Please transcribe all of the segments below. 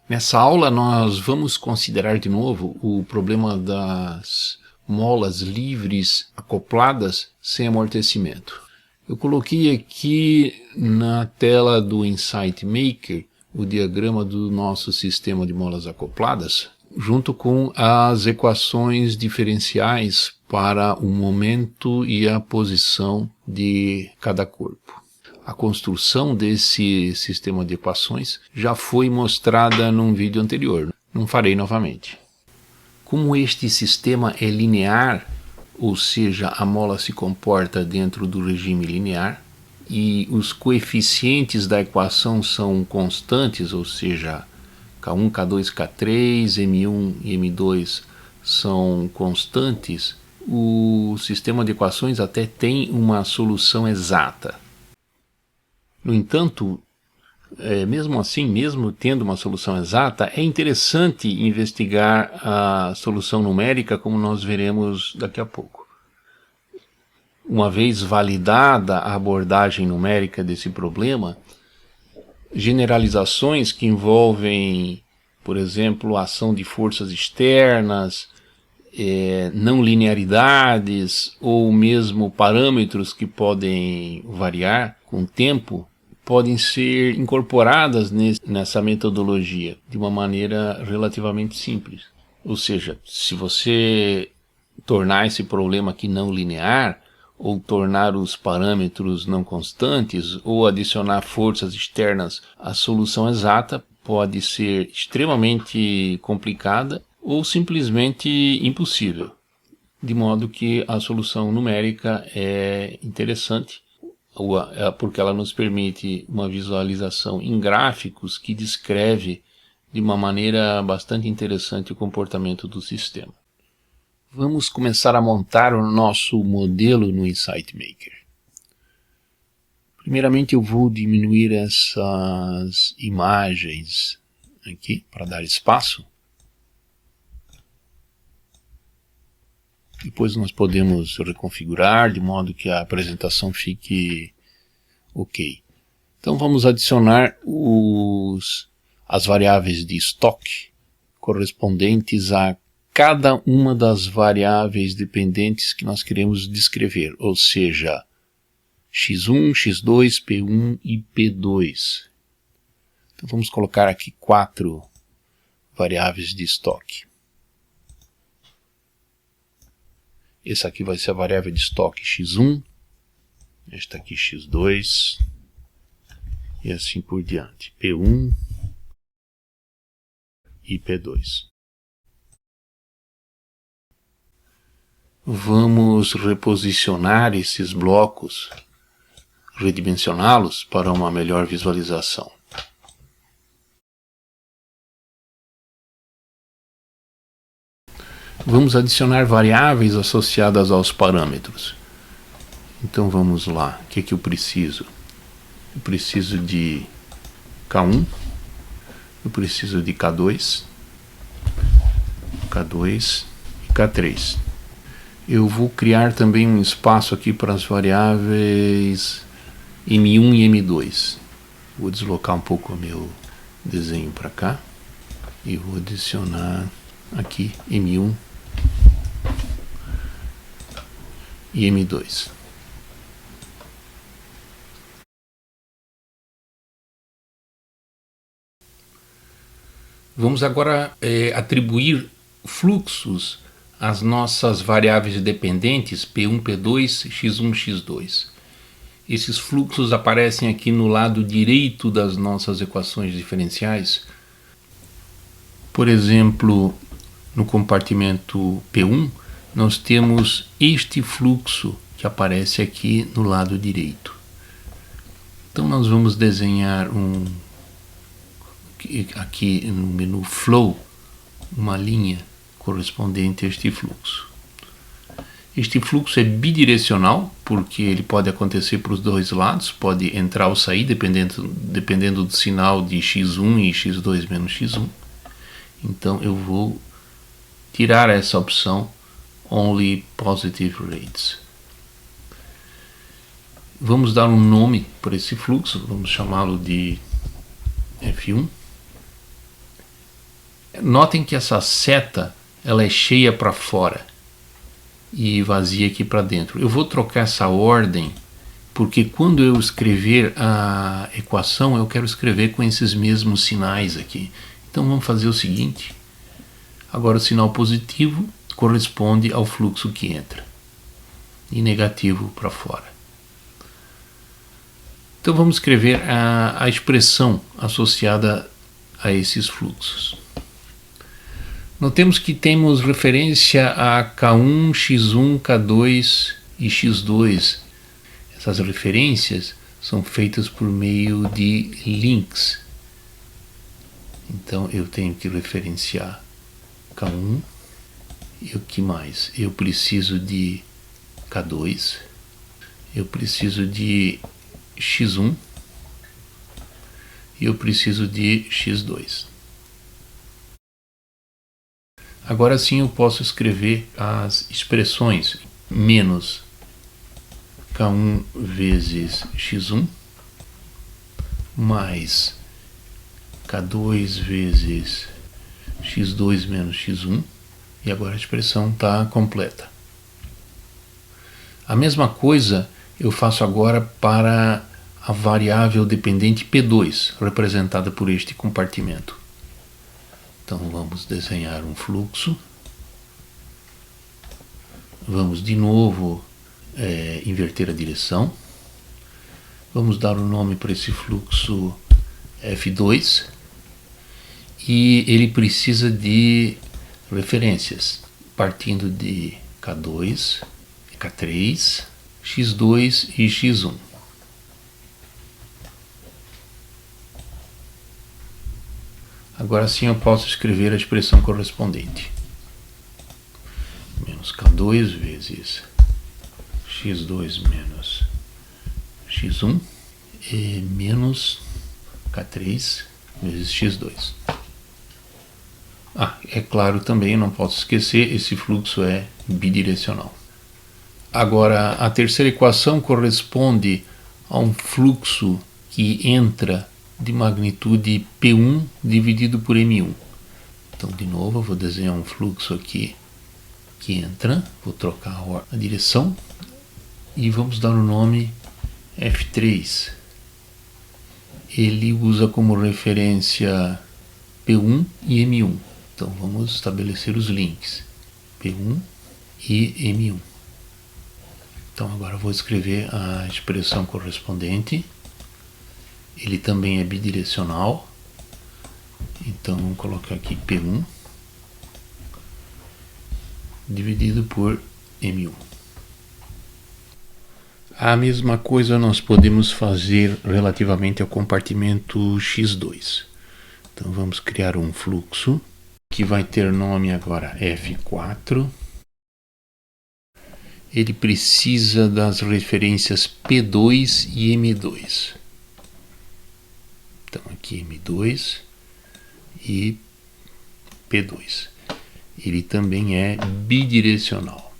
Nessa aula nós vamos considerar de novo o problema das molas livres acopladas sem amortecimento. Eu coloquei aqui na tela do Insight Maker o diagrama do nosso sistema de molas acopladas, junto com as equações diferenciais para o momento e a posição de cada corpo. A construção desse sistema de equações já foi mostrada num vídeo anterior, não farei novamente. Como este sistema é linear, ou seja, a mola se comporta dentro do regime linear, e os coeficientes da equação são constantes, ou seja, K1, K2, K3, M1 e M2 são constantes, o sistema de equações até tem uma solução exata. No entanto, mesmo assim, mesmo tendo uma solução exata, é interessante investigar a solução numérica, como nós veremos daqui a pouco. Uma vez validada a abordagem numérica desse problema, generalizações que envolvem, por exemplo, a ação de forças externas, não linearidades ou mesmo parâmetros que podem variar com o tempo, podem ser incorporadas nessa metodologia de uma maneira relativamente simples. Ou seja, se você tornar esse problema aqui não linear, ou tornar os parâmetros não constantes, ou adicionar forças externas à solução exata, pode ser extremamente complicada ou simplesmente impossível. De modo que a solução numérica é interessante, porque ela nos permite uma visualização em gráficos que descreve de uma maneira bastante interessante o comportamento do sistema. Vamos começar a montar o nosso modelo no Insight Maker. Primeiramente eu vou diminuir essas imagens aqui para dar espaço. Depois nós podemos reconfigurar de modo que a apresentação fique ok. Então vamos adicionar as variáveis de estoque correspondentes a cada uma das variáveis dependentes que nós queremos descrever, ou seja, x1, x2, p1 e p2. Então vamos colocar aqui 4 variáveis de estoque. Essa aqui vai ser a variável de estoque x1, esta aqui x2, e assim por diante, p1 e p2. Vamos reposicionar esses blocos, redimensioná-los para uma melhor visualização. Vamos adicionar variáveis associadas aos parâmetros. Então vamos lá, o que eu preciso? Eu preciso de K1, eu preciso de K2 e K3. Eu vou criar também um espaço aqui para as variáveis M1 e M2. Vou deslocar um pouco o meu desenho para cá e vou adicionar aqui M1 e M2. Vamos agora atribuir fluxos às nossas variáveis dependentes P1, P2, X1, X2. Esses fluxos aparecem aqui no lado direito das nossas equações diferenciais. Por exemplo, no compartimento P1, nós temos este fluxo que aparece aqui no lado direito. Então nós vamos desenhar aqui no menu Flow, uma linha correspondente a este fluxo. Este fluxo é bidirecional, porque ele pode acontecer para os dois lados, pode entrar ou sair, dependendo do sinal de x1 e x2 menos x1. Então eu vou tirar essa opção Only Positive Rates. Vamos dar um nome para esse fluxo, vamos chamá-lo de F1. Notem que essa seta ela é cheia para fora e vazia aqui para dentro. Eu vou trocar essa ordem porque quando eu escrever a equação eu quero escrever com esses mesmos sinais aqui. Então vamos fazer o seguinte. Agora o sinal positivo corresponde ao fluxo que entra e negativo para fora. Então vamos escrever a expressão associada a esses fluxos. Notemos que temos referência a K1, X1, K2 e X2. Essas referências são feitas por meio de links. Então eu tenho que referenciar K1 e o que mais? Eu preciso de K2, eu preciso de X1 e eu preciso de X2. Agora sim eu posso escrever as expressões menos K1 vezes X1 mais K2 vezes X2 menos X1 e agora a expressão está completa. A mesma coisa eu faço agora para a variável dependente P2, representada por este compartimento. Então vamos desenhar um fluxo. Vamos de novo inverter a direção. Vamos dar um nome para esse fluxo F2 e ele precisa de referências partindo de K2, K3, X2 e X1. Agora sim eu posso escrever a expressão correspondente. Menos K2 vezes X2 menos X1 e menos K3 vezes X2. É claro também, não posso esquecer, esse fluxo é bidirecional. Agora, a terceira equação corresponde a um fluxo que entra de magnitude P1 dividido por M1. Então, de novo, eu vou desenhar um fluxo aqui que entra, vou trocar a direção e vamos dar o nome F3. Ele usa como referência P1 e M1. Então vamos estabelecer os links P1 e M1. Então agora eu vou escrever a expressão correspondente. Ele também é bidirecional. Então vamos colocar aqui P1 dividido por M1. A mesma coisa nós podemos fazer relativamente ao compartimento X2. Então vamos criar um fluxo que vai ter nome agora F4. Ele precisa das referências P2 e M2. Então aqui M2 e P2. Ele também é bidirecional.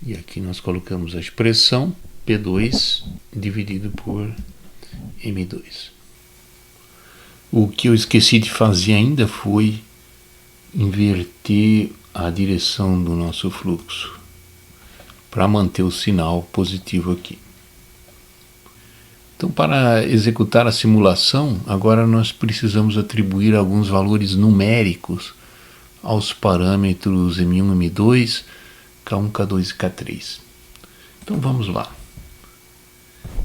E aqui nós colocamos a expressão P2 dividido por M2. O que eu esqueci de fazer ainda foi inverter a direção do nosso fluxo para manter o sinal positivo aqui. Então, para executar a simulação, agora nós precisamos atribuir alguns valores numéricos aos parâmetros M1, M2, K1, K2 e K3. Então vamos lá.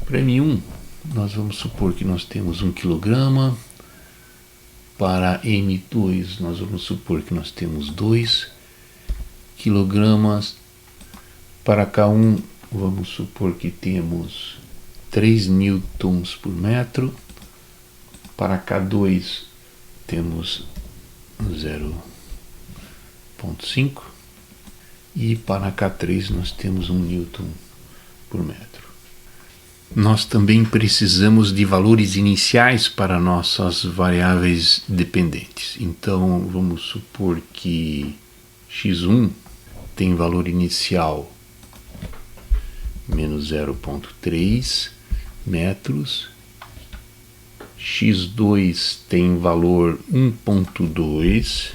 Para M1, nós vamos supor que nós temos 1 kg. Para M2, nós vamos supor que nós temos 2 kg. Para K1, vamos supor que temos 3 newtons por metro. Para K2, temos 0,5. E para K3, nós temos 1 newton por metro. Nós também precisamos de valores iniciais para nossas variáveis dependentes. Então, vamos supor que x1 tem valor inicial menos 0,3 metros, x2 tem valor 1,2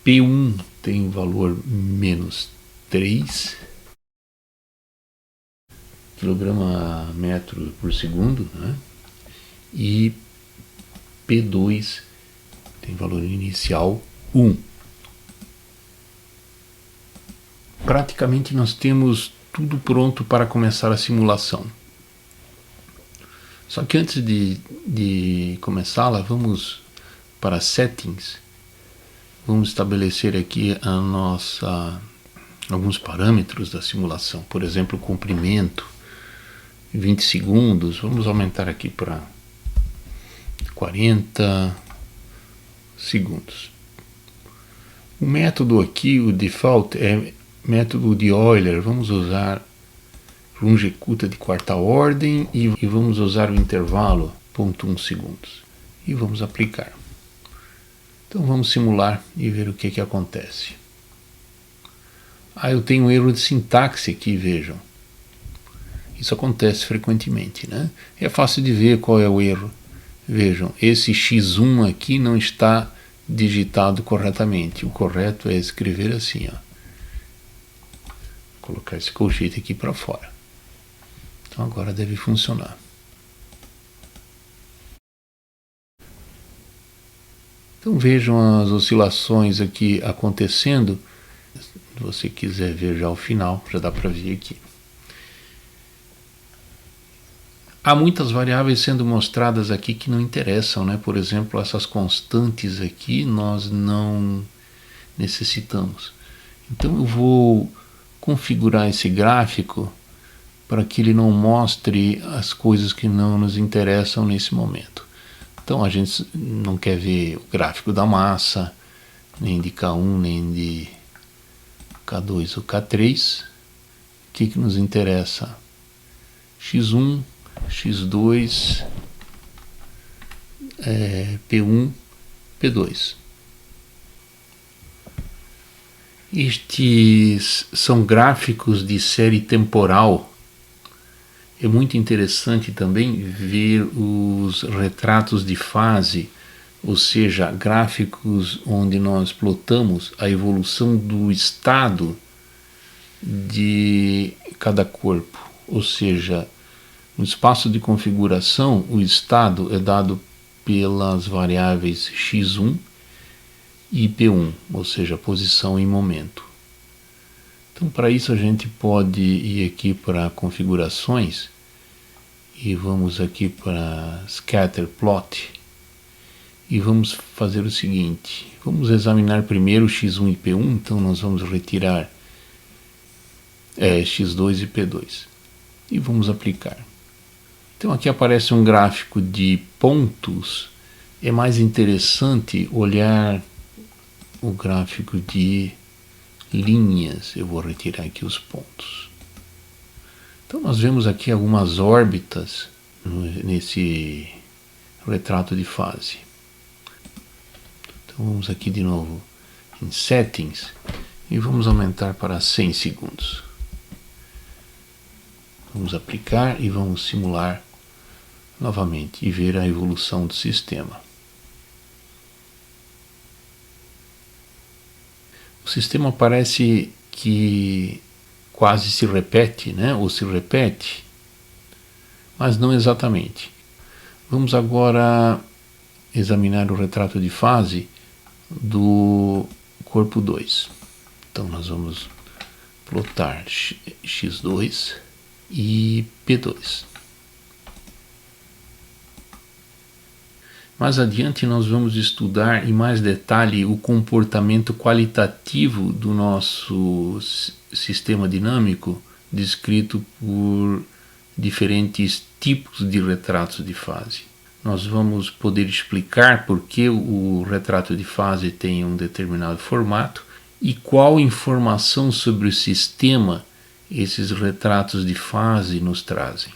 P1 tem valor menos 3 kg/m por segundo, né? E P2 tem valor inicial 1. Praticamente nós temos tudo pronto para começar a simulação. Só que antes de começá-la, vamos para Settings. Vamos estabelecer aqui alguns parâmetros da simulação. Por exemplo, o comprimento, 20 segundos. Vamos aumentar aqui para 40 segundos. O método aqui, o default, é método de Euler. Vamos usar rungecuta de quarta ordem e vamos usar o intervalo 0,1 segundos. E vamos aplicar. Então vamos simular e ver o que acontece. Eu tenho um erro de sintaxe aqui, vejam. Isso acontece frequentemente, né? É fácil de ver qual é o erro. Vejam, esse x1 aqui não está digitado corretamente. O correto é escrever assim, ó. Colocar esse colchete aqui para fora. Então agora deve funcionar. Então vejam as oscilações aqui acontecendo. Se você quiser ver já o final, já dá para ver aqui. Há muitas variáveis sendo mostradas aqui que não interessam, né? Por exemplo, essas constantes aqui nós não necessitamos. Então eu vou configurar esse gráfico para que ele não mostre as coisas que não nos interessam nesse momento. Então a gente não quer ver o gráfico da massa, nem de K1, nem de K2 ou K3. O que nos interessa? X1, X2, P1, P2. Estes são gráficos de série temporal. É muito interessante também ver os retratos de fase, ou seja, gráficos onde nós plotamos a evolução do estado de cada corpo. Ou seja, no espaço de configuração, o estado é dado pelas variáveis x1 e p1, ou seja, posição e momento. Então, para isso a gente pode ir aqui para configurações e vamos aqui para Scatter Plot e vamos fazer o seguinte. Vamos examinar primeiro x1 e p1, então nós vamos retirar x2 e p2 e vamos aplicar. Então aqui aparece um gráfico de pontos. É mais interessante olhar o gráfico de linhas. Eu vou retirar aqui os pontos. Então nós vemos aqui algumas órbitas nesse retrato de fase. Então vamos aqui de novo em Settings e vamos aumentar para 100 segundos. Vamos aplicar e vamos simular novamente e ver a evolução do sistema. O sistema parece que quase se repete, né? Ou se repete, mas não exatamente. Vamos agora examinar o retrato de fase do corpo 2. Então nós vamos plotar x2 e p2. Mais adiante nós vamos estudar em mais detalhe o comportamento qualitativo do nosso sistema dinâmico descrito por diferentes tipos de retratos de fase. Nós vamos poder explicar por que o retrato de fase tem um determinado formato e qual informação sobre o sistema esses retratos de fase nos trazem.